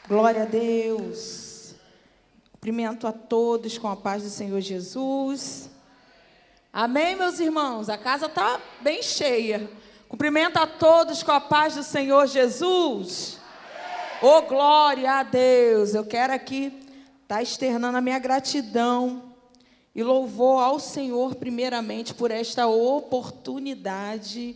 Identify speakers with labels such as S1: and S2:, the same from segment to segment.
S1: Glória a Deus. Cumprimento a todos com a paz do Senhor Jesus. Amém, meus irmãos? A casa está bem cheia. Cumprimento a todos com a paz do Senhor Jesus. Oh, glória a Deus. Eu quero aqui estar externando a minha gratidão e louvor ao Senhor, primeiramente, por esta oportunidade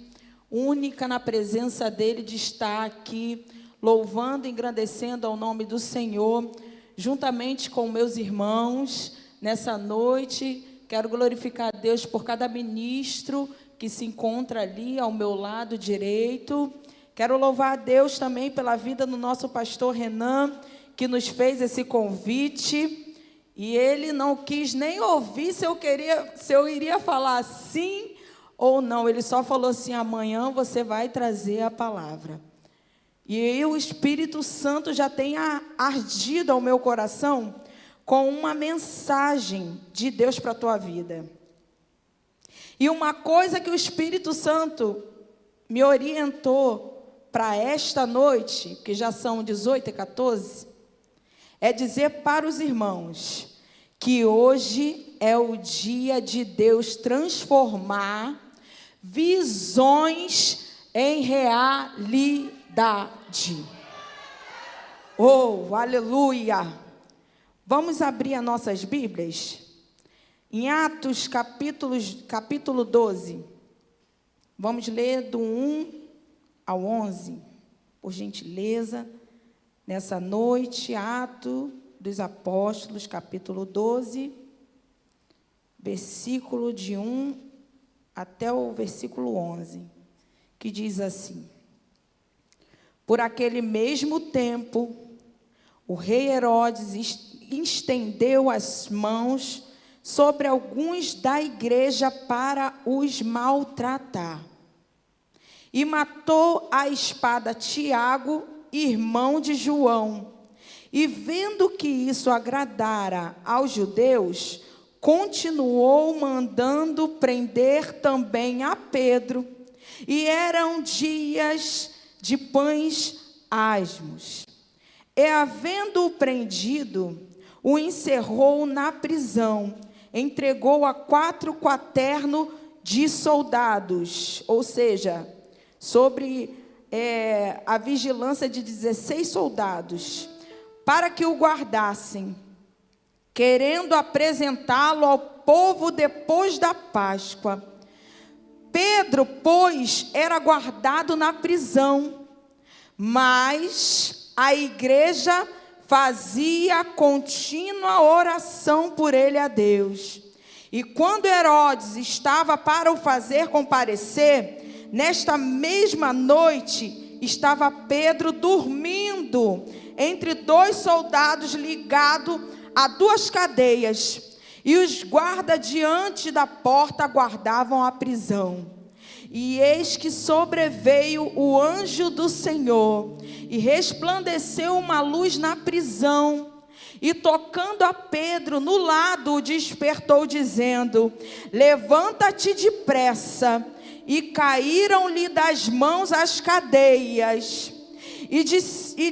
S1: única na presença dEle de estar aqui, louvando e engrandecendo ao nome do Senhor, juntamente com meus irmãos, nessa noite. Quero glorificar a Deus por cada ministro que se encontra ali ao meu lado direito. Quero louvar a Deus também pela vida do nosso pastor Renan, que nos fez esse convite. E ele não quis nem ouvir se eu iria falar sim ou não. Ele só falou assim: amanhã você vai trazer a palavra. E o Espírito Santo já tem ardido ao meu coração com uma mensagem de Deus para a tua vida. E uma coisa que o Espírito Santo me orientou para esta noite, que já são 18h14, é dizer para os irmãos que hoje é o dia de Deus transformar visões em realidade. Oh, aleluia! Vamos abrir as nossas Bíblias em Atos capítulo 12. Vamos ler do 1 ao 11, por gentileza, nessa noite. Atos dos Apóstolos, capítulo 12, versículo de 1 até o versículo 11, que diz assim: Por aquele mesmo tempo, o rei Herodes estendeu as mãos sobre alguns da igreja para os maltratar. E matou à espada Tiago, irmão de João. E vendo que isso agradara aos judeus, continuou mandando prender também a Pedro. E eram dias de pães asmos. E havendo-o prendido, o encerrou na prisão, entregou a 4 quaternos de soldados, ou seja, sobre a vigilância de 16 soldados, para que o guardassem, querendo apresentá-lo ao povo depois da Páscoa. Pedro, pois, era guardado na prisão, mas a igreja fazia contínua oração por ele a Deus. E quando Herodes estava para o fazer comparecer, nesta mesma noite estava Pedro dormindo entre 2 soldados ligados a 2 cadeias. E os guardas diante da porta guardavam a prisão. E eis que sobreveio o anjo do Senhor, e resplandeceu uma luz na prisão, e tocando a Pedro no lado, o despertou, dizendo: Levanta-te depressa. E caíram-lhe das mãos as cadeias. E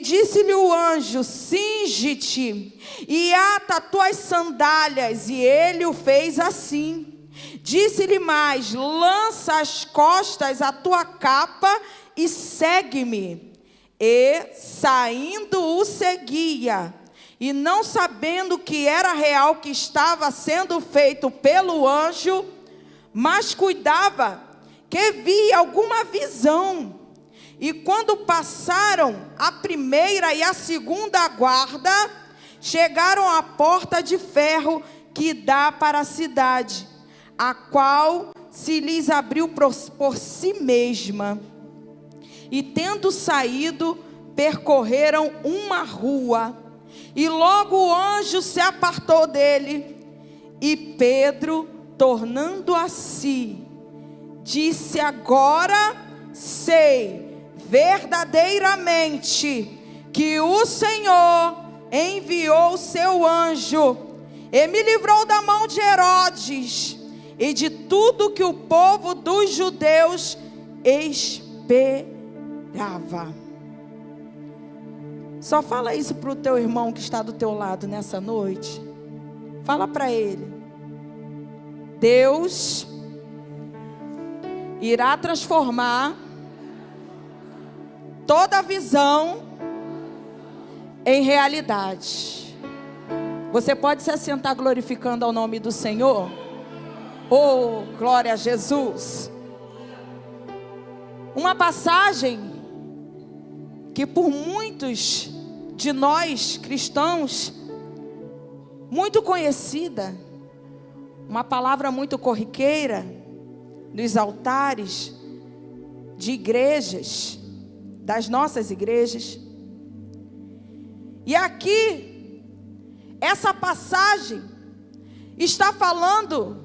S1: disse-lhe o anjo: Cinge-te e ata tuas sandálias. E ele o fez assim. Disse-lhe mais: Lança às costas a tua capa e segue-me. E saindo o seguia, e não sabendo que era real que estava sendo feito pelo anjo, mas cuidava que via alguma visão. E quando passaram a primeira e a segunda guarda, chegaram à porta de ferro que dá para a cidade, a qual se lhes abriu por si mesma. E tendo saído, percorreram uma rua, e logo o anjo se apartou dele. E Pedro, tornando a si, disse: Agora sei verdadeiramente que o Senhor enviou o seu anjo e me livrou da mão de Herodes e de tudo que o povo dos judeus esperava. Só fala isso para o teu irmão que está do teu lado nessa noite. Fala para ele: Deus irá transformar toda visão em realidade. Você pode se assentar glorificando ao nome do Senhor? Oh, glória a Jesus. Uma passagem que por muitos de nós cristãos, muito conhecida, uma palavra muito corriqueira nos altares de igrejas, das nossas igrejas. E aqui, essa passagem está falando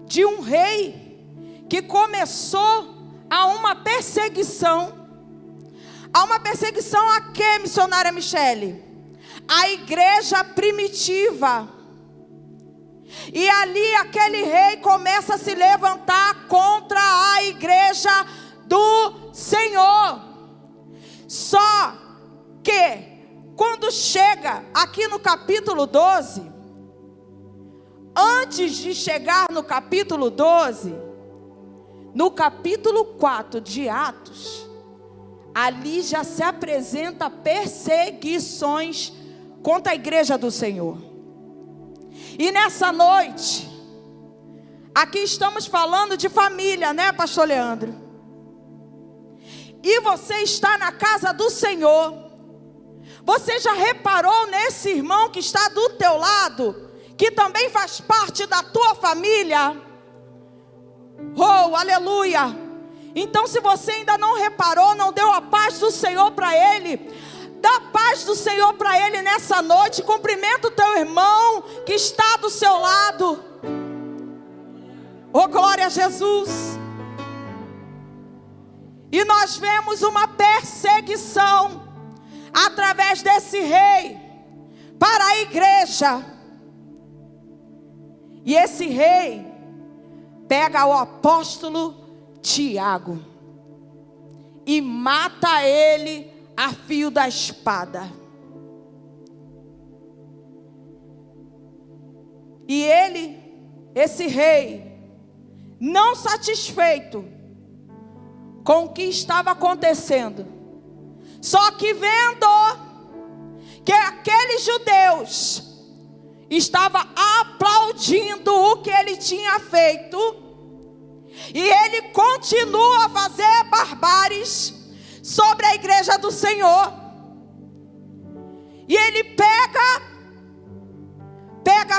S1: de um rei que começou a uma perseguição. A uma perseguição a quê, missionária Michele? A igreja primitiva. E ali aquele rei começa a se levantar contra a igreja do Senhor. Só que quando chega aqui no capítulo 12, antes de chegar no capítulo 12, no capítulo 4 de Atos, ali já se apresenta perseguições contra a igreja do Senhor. E nessa noite, aqui estamos falando de família, né, pastor Leandro? E você está na casa do Senhor. Você já reparou nesse irmão que está do teu lado, que também faz parte da tua família? Oh, aleluia! Então, se você ainda não reparou, não deu a paz do Senhor para ele, dá a paz do Senhor para ele nessa noite. Cumprimenta o teu irmão que está do seu lado. Oh, glória a Jesus! E nós vemos uma perseguição através desse rei para a igreja. E esse rei pega o apóstolo Tiago e mata ele a fio da espada. E ele, esse rei, não satisfeito com o que estava acontecendo, só que vendo que aqueles judeus estavam aplaudindo o que ele tinha feito, e ele continua a fazer barbáries sobre a igreja do Senhor. E ele pega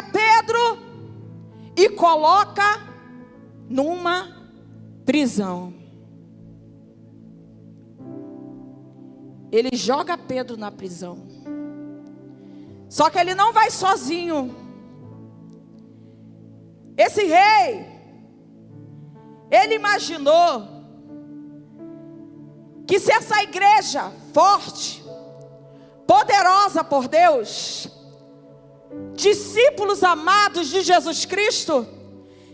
S1: Pedro e coloca numa prisão. Ele joga Pedro na prisão. Só que ele não vai sozinho. Esse rei, ele imaginou que se essa igreja forte, poderosa por Deus, discípulos amados de Jesus Cristo,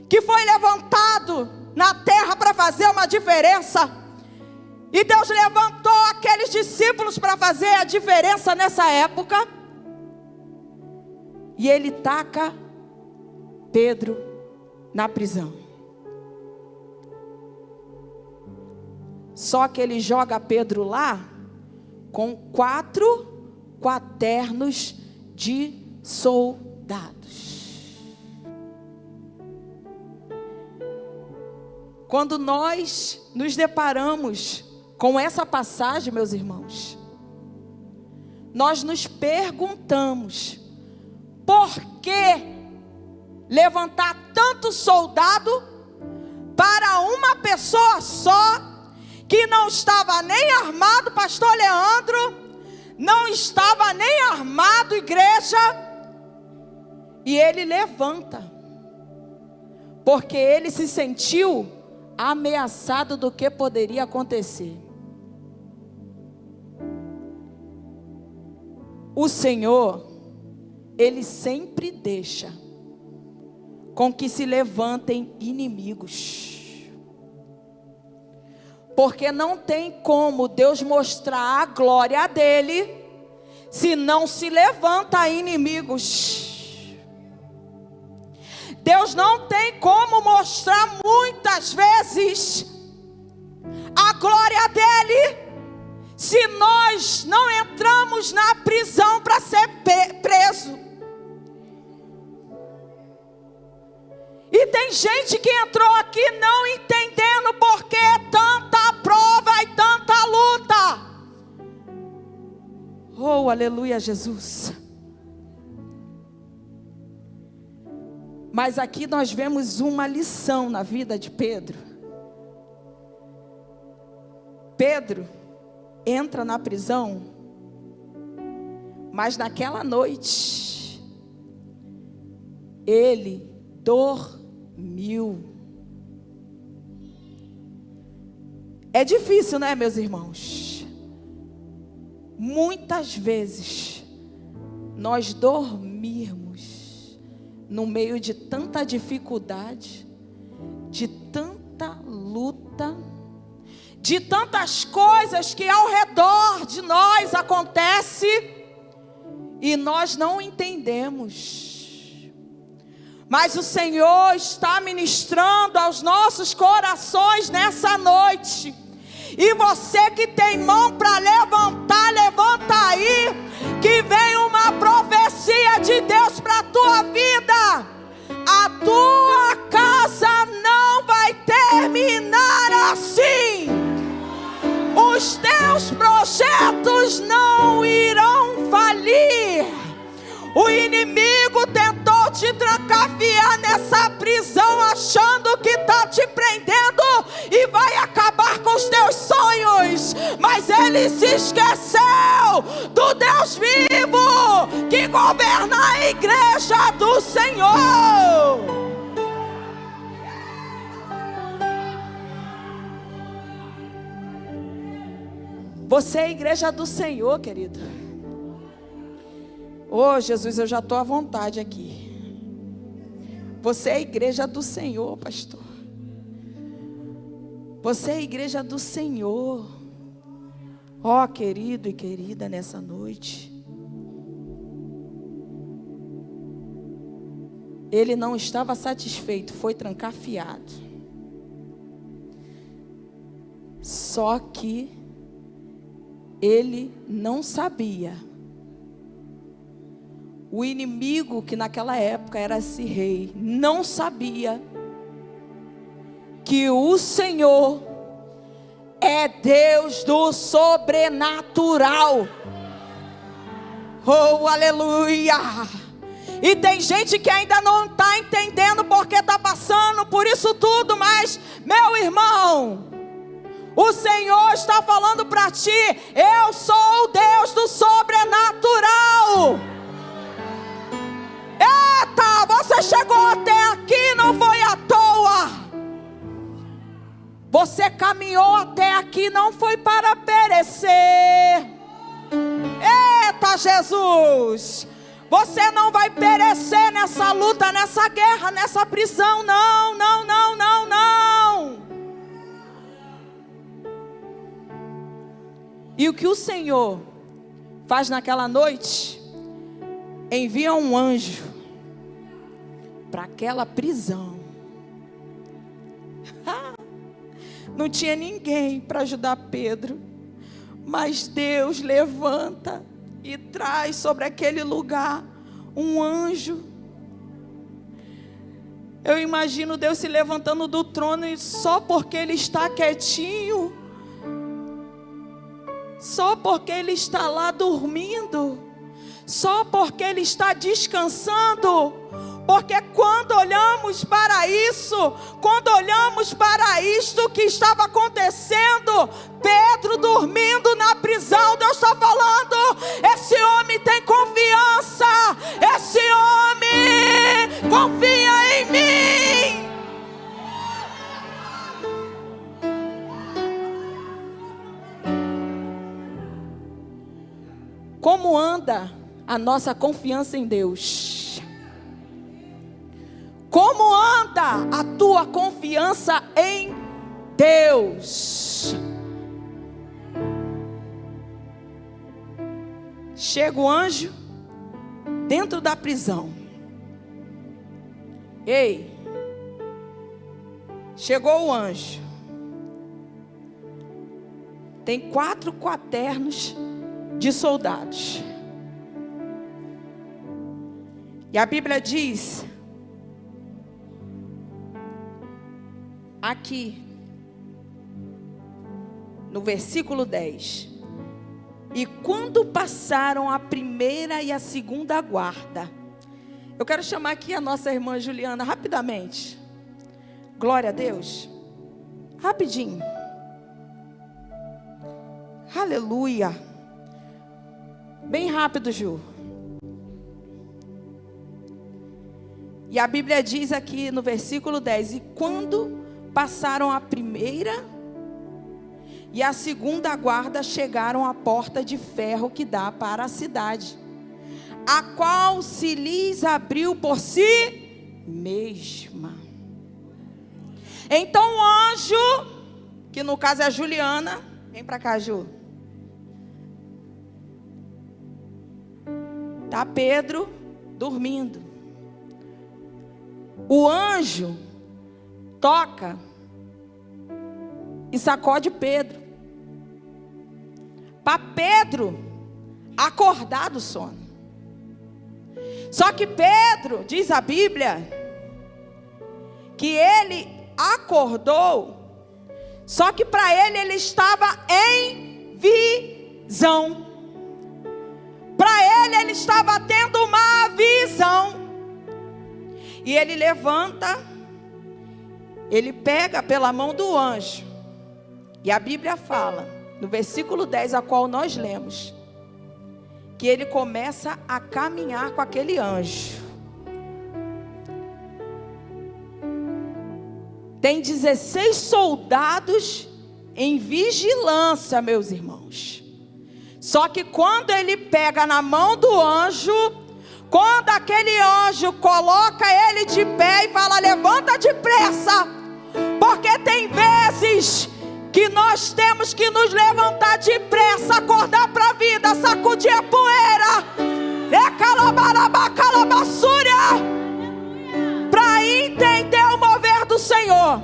S1: que foi levantado na terra para fazer uma diferença, e Deus levantou aqueles discípulos para fazer a diferença nessa época, e ele taca Pedro na prisão. Só que ele joga Pedro lá com 4 quaternos de soldados. Quando nós nos deparamos com essa passagem, meus irmãos, nós nos perguntamos: por que levantar tanto soldado para uma pessoa só, que não estava nem armado, pastor Leandro, não estava nem armado, igreja? E ele levanta, porque ele se sentiu ameaçado do que poderia acontecer. O Senhor, Ele sempre deixa com que se levantem inimigos. Porque não tem como Deus mostrar a glória dele se não se levanta inimigos. Deus não tem como mostrar muitas vezes a glória dele se nós não entramos na prisão para ser preso. E tem gente que entrou aqui não entendendo porque é tanta prova e tanta luta. Oh, aleluia, Jesus. Mas aqui nós vemos uma lição na vida de Pedro. Pedro entra na prisão, mas naquela noite ele dormiu. É difícil, né, meus irmãos? Muitas vezes nós dormirmos no meio de tanta dificuldade, de tanta luta, de tantas coisas que ao redor de nós acontece e nós não entendemos. Mas o Senhor está ministrando aos nossos corações nessa noite. E você que tem mão para levantar, levanta aí, que vem uma profecia de Deus para a tua vida. A tua casa não vai terminar assim. Os teus projetos não irão falir. O inimigo tentou te trancafiar nessa prisão, achando que está te prendendo e vai acabar com os teus sonhos. Mas ele se esqueceu do Deus vivo que governa a igreja do Senhor. Você é a igreja do Senhor, querido. Oh, Jesus, eu já estou à vontade aqui. Você é a igreja do Senhor, pastor. Você é a igreja do Senhor. Oh, querido e querida, nessa noite. Ele não estava satisfeito, foi trancafiado. Só que ele não sabia. O inimigo, que naquela época era esse rei, não sabia que o Senhor é Deus do sobrenatural. Oh, aleluia! E tem gente que ainda não está entendendo porque está passando por isso tudo, mas, meu irmão, o Senhor está falando para ti: eu sou o Deus do sobrenatural. Eita, você chegou até aqui, não foi à toa. Você caminhou até aqui, não foi para perecer. Eita, Jesus, você não vai perecer nessa luta, nessa guerra, nessa prisão, não, não, não, não, não. E o que o Senhor faz naquela noite? Envia um anjo para aquela prisão. Não tinha ninguém para ajudar Pedro, mas Deus levanta e traz sobre aquele lugar um anjo. Eu imagino Deus se levantando do trono e só porque ele está quietinho, só porque ele está lá dormindo, só porque ele está descansando. Porque quando olhamos para isso, quando olhamos para isto que estava acontecendo, Pedro dormindo na prisão, Deus está falando: esse homem tem confiança, esse homem confia em mim. Como anda a nossa confiança em Deus? Como anda a tua confiança em Deus? chega o anjo dentro da prisão. Ei, chegou o anjo. Tem 4 quaternos de soldados. E a Bíblia diz aqui no versículo 10: e quando passaram a primeira e a segunda guarda. Eu quero chamar aqui a nossa irmã Juliana rapidamente. Glória a Deus. Rapidinho. Aleluia. Bem rápido, Ju. E a Bíblia diz aqui no versículo 10: e quando passaram a primeira e a segunda guarda, chegaram à porta de ferro que dá para a cidade, a qual se lhes abriu por si mesma. Então o anjo, que no caso é a Juliana, vem para cá, Ju. Tá Pedro dormindo. O anjo toca e sacode Pedro, para Pedro acordar do sono. Só que Pedro, diz a Bíblia, que ele acordou, só que para ele estava em visão. Para ele estava tendo uma visão. E ele levanta, ele pega pela mão do anjo. E a Bíblia fala, no versículo 10, a qual nós lemos, que ele começa a caminhar com aquele anjo. Tem 16 soldados em vigilância, meus irmãos. Só que quando ele pega na mão do anjo, quando aquele anjo coloca ele de pé e fala: levanta depressa, porque tem vezes que nós temos que nos levantar depressa, acordar para a vida, sacudir a poeira, para entender o mover do Senhor.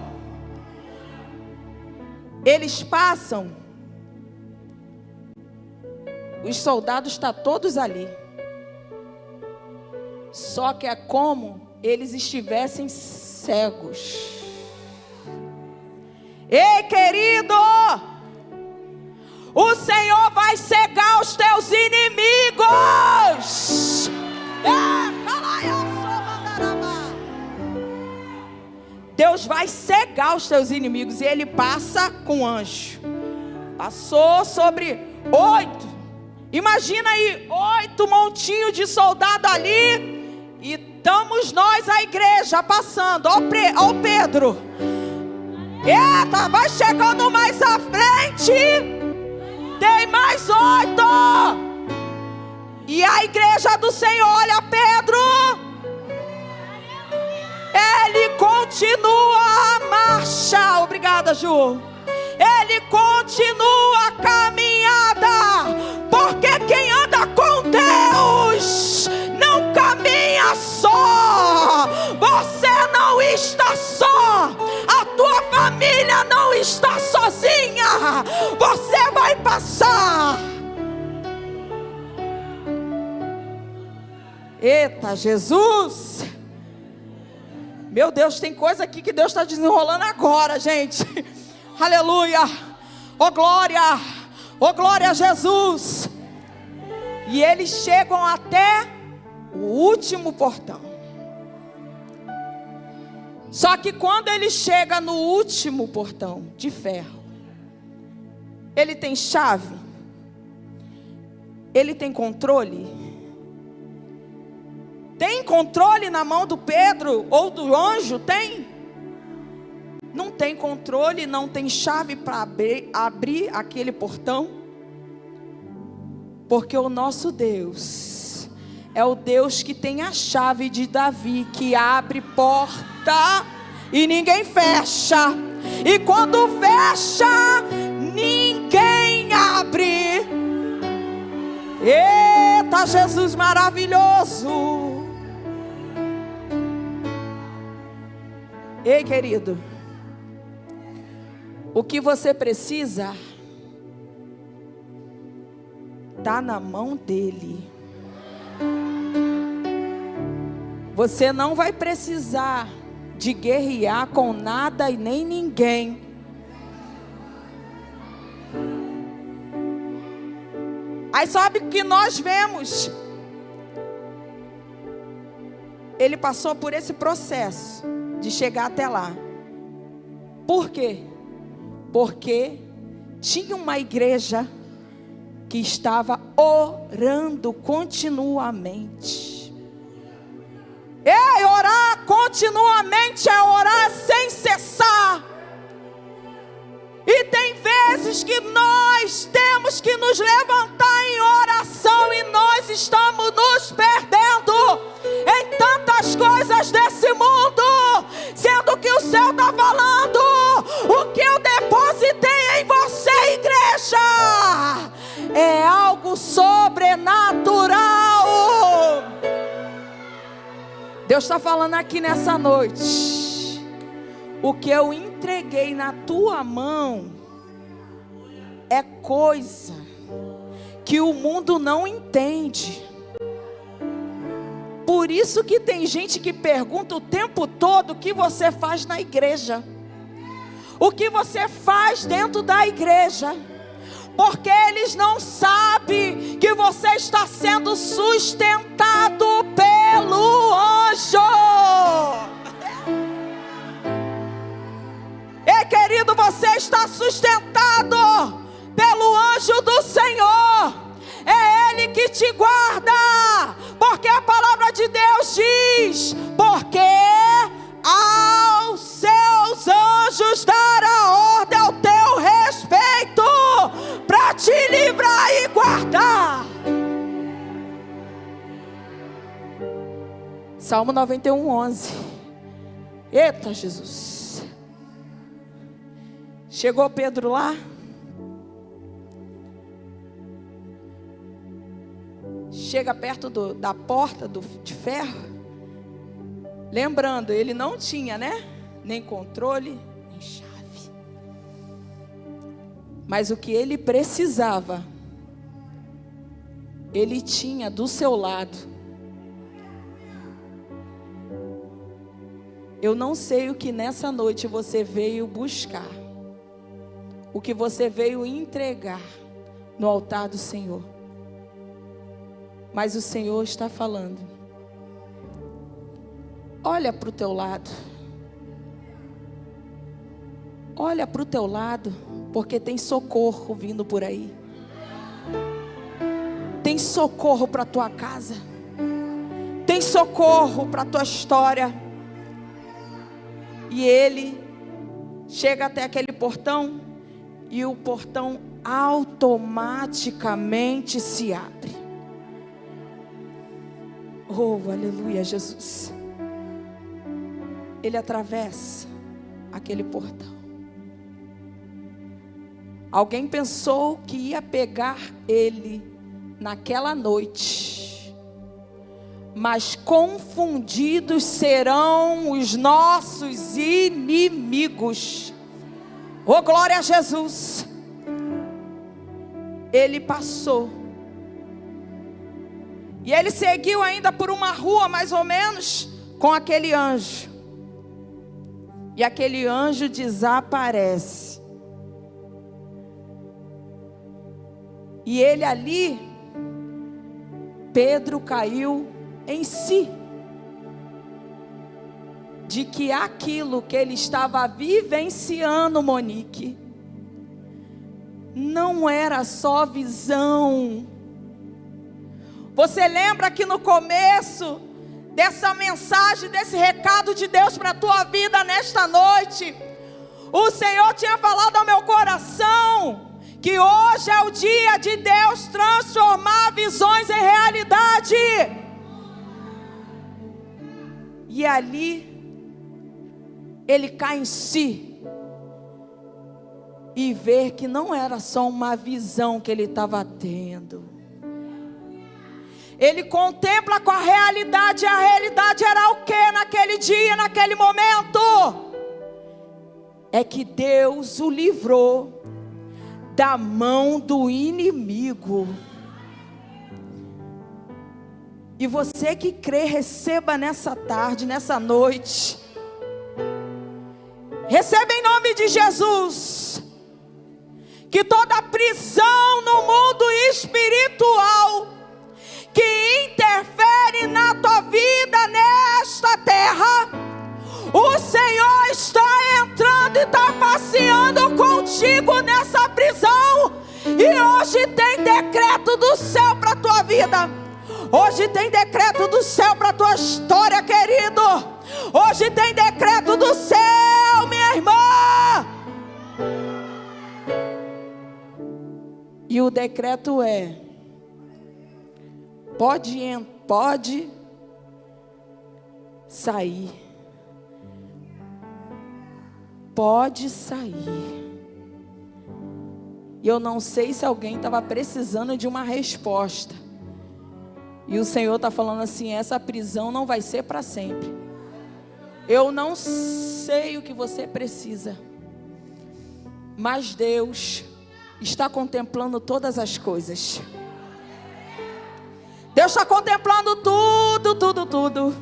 S1: Eles passam, os soldados estão todos ali, só que é como eles estivessem cegos. Ei, querido, o Senhor vai cegar os teus inimigos. Deus vai cegar os teus inimigos. E ele passa com o anjo. Passou sobre 8. Imagina aí, 8 montinhos de soldado ali. E estamos nós, a igreja, passando. Ó Pedro. Eita, vai chegando mais à frente. Tem mais 8. E a igreja do Senhor, olha Pedro. Ele continua a marcha. Obrigada, Ju. Ele continua a caminhada. Porque quem anda com Deus não caminha só. Você não está só. A tua família não está sozinha. Você vai passar. Eita, Jesus. Meu Deus, tem coisa aqui que Deus está desenrolando agora, gente. Aleluia. Oh glória. Oh glória a Jesus. E eles chegam até o último portão. Só que quando ele chega no último portão de ferro, ele tem chave? Ele tem controle? Tem controle na mão do Pedro ou do anjo? Tem? Não tem controle, não tem chave para abrir aquele portão? Porque o nosso Deus é o Deus que tem a chave de Davi, que abre porta e ninguém fecha. E quando fecha, ninguém abre. Eita! Eita, Jesus maravilhoso. Ei, querido, o que você precisa está na mão dele. Você não vai precisar de guerrear com nada e nem ninguém. Aí sabe o que nós vemos? Ele passou por esse processo de chegar até lá. Por quê? Porque tinha uma igreja que estava orando continuamente. Ei, orar continuamente é orar sem cessar. E tem vezes que nós temos que nos levantar em oração e nós estamos nos perdendo em tantas coisas desse mundo, sendo que o céu está falando: o que eu depositei em você, igreja, é algo sobrenatural. Deus está falando aqui nessa noite: o que eu entreguei na tua mão é coisa que o mundo não entende. Por isso que tem gente que pergunta o tempo todo o que você faz na igreja, o que você faz dentro da igreja, porque eles não sabem que você está sendo sustentado pelo anjo. Ei, querido, você está sustentado pelo anjo do Senhor. É Ele que te guarda, porque a palavra de Deus diz: porque aos seus anjos dará ordem ao teu respeito, para te livrar e guardar. Salmo 91:11. Eita, Jesus. Chegou Pedro lá. Chega perto da porta de ferro. Lembrando, ele não tinha, nem controle, nem chave. Mas o que ele precisava, ele tinha do seu lado. Eu não sei o que nessa noite você veio buscar, o que você veio entregar no altar do Senhor. Mas o Senhor está falando: olha para o teu lado. Olha para o teu lado, porque tem socorro vindo por aí. Tem socorro para a tua casa. Tem socorro para a tua história. E ele chega até aquele portão, e o portão automaticamente se abre. Oh, aleluia, Jesus. Ele atravessa aquele portão. Alguém pensou que ia pegar ele naquela noite, mas confundidos serão os nossos inimigos. Oh, glória a Jesus. Ele passou. E ele seguiu ainda por uma rua, mais ou menos, com aquele anjo. E aquele anjo desaparece. E ele ali, Pedro caiu em si, de que aquilo que ele estava vivenciando, Monique, não era só visão. Você lembra que no começo dessa mensagem, desse recado de Deus para a tua vida nesta noite, o Senhor tinha falado ao meu coração que hoje é o dia de Deus transformar visões em realidade. E ali ele cai em si e vê que não era só uma visão que ele estava tendo. ele contempla com a realidade. A realidade era o que naquele dia, naquele momento? É que Deus o livrou da mão do inimigo. E você que crê, receba nessa tarde, nessa noite. Receba em nome de Jesus. Que toda prisão no mundo espiritual que interfere na tua vida nesta terra, o Senhor está entrando e está passeando contigo nessa prisão. E hoje tem decreto do céu para a tua vida. Hoje tem decreto do céu para a tua história, querido. Hoje tem decreto do céu, minha irmã. E o decreto é: pode sair. Pode sair. E eu não sei se alguém estava precisando de uma resposta. E o Senhor está falando assim: essa prisão não vai ser para sempre. Eu não sei o que você precisa, mas Deus está contemplando todas as coisas. Deus está contemplando tudo.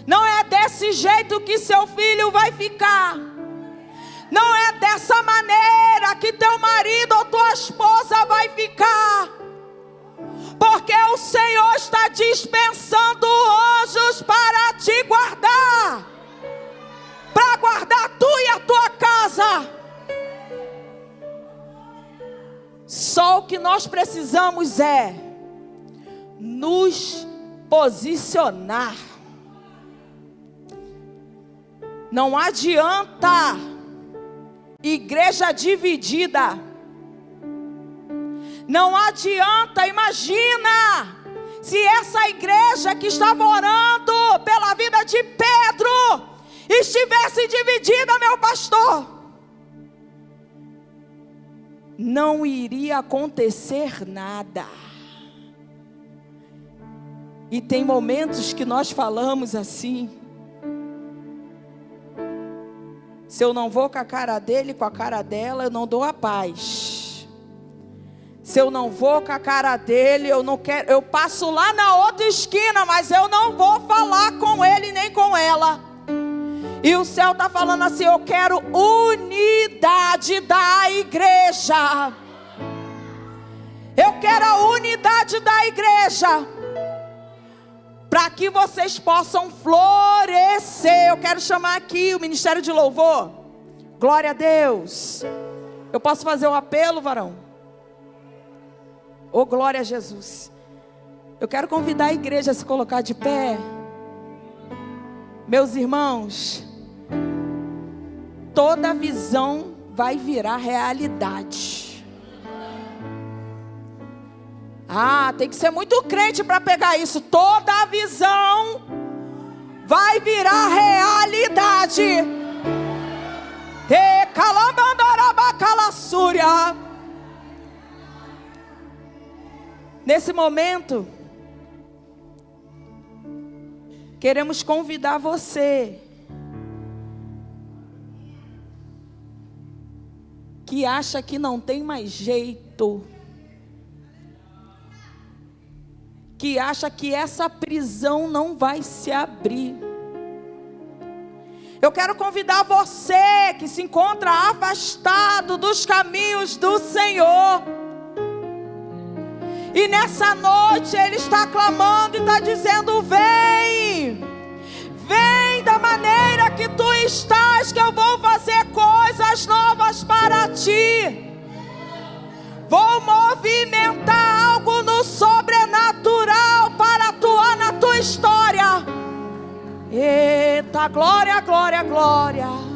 S1: Não é desse jeito que seu filho vai ficar. Não é dessa maneira que teu marido ou tua esposa vai ficar. Porque o Senhor está dispensando anjos para te guardar. Para guardar tu e a tua casa. Só o que nós precisamos é nos posicionar. Não adianta igreja dividida. Não adianta, imagina se essa igreja que estava orando pela vida de Pedro estivesse dividida, meu pastor. Não iria acontecer nada. E tem momentos que nós falamos assim: se eu não vou com a cara dele, com a cara dela, eu não dou a paz. Se eu não vou com a cara dele, eu não quero, eu passo lá na outra esquina, mas eu não vou falar com ele nem com ela. E o céu está falando assim: eu quero unidade da igreja. Eu quero a unidade da igreja, para que vocês possam florescer. Eu quero chamar aqui o Ministério de Louvor. Glória a Deus. Eu posso fazer um apelo, varão? Oh, glória a Jesus. Eu quero convidar a igreja a se colocar de pé. Meus irmãos, toda visão vai virar realidade. Tem que ser muito crente para pegar isso. Toda visão vai virar realidade. Nesse momento, queremos convidar você que acha que não tem mais jeito, que acha que essa prisão não vai se abrir. Eu quero convidar você que se encontra afastado dos caminhos do Senhor. E nessa noite Ele está clamando e está dizendo: vem, vem da maneira que tu estás, que eu vou fazer coisas novas para ti. Vou movimentar algo no sobrenatural para atuar na tua história. Eita, glória, glória, glória.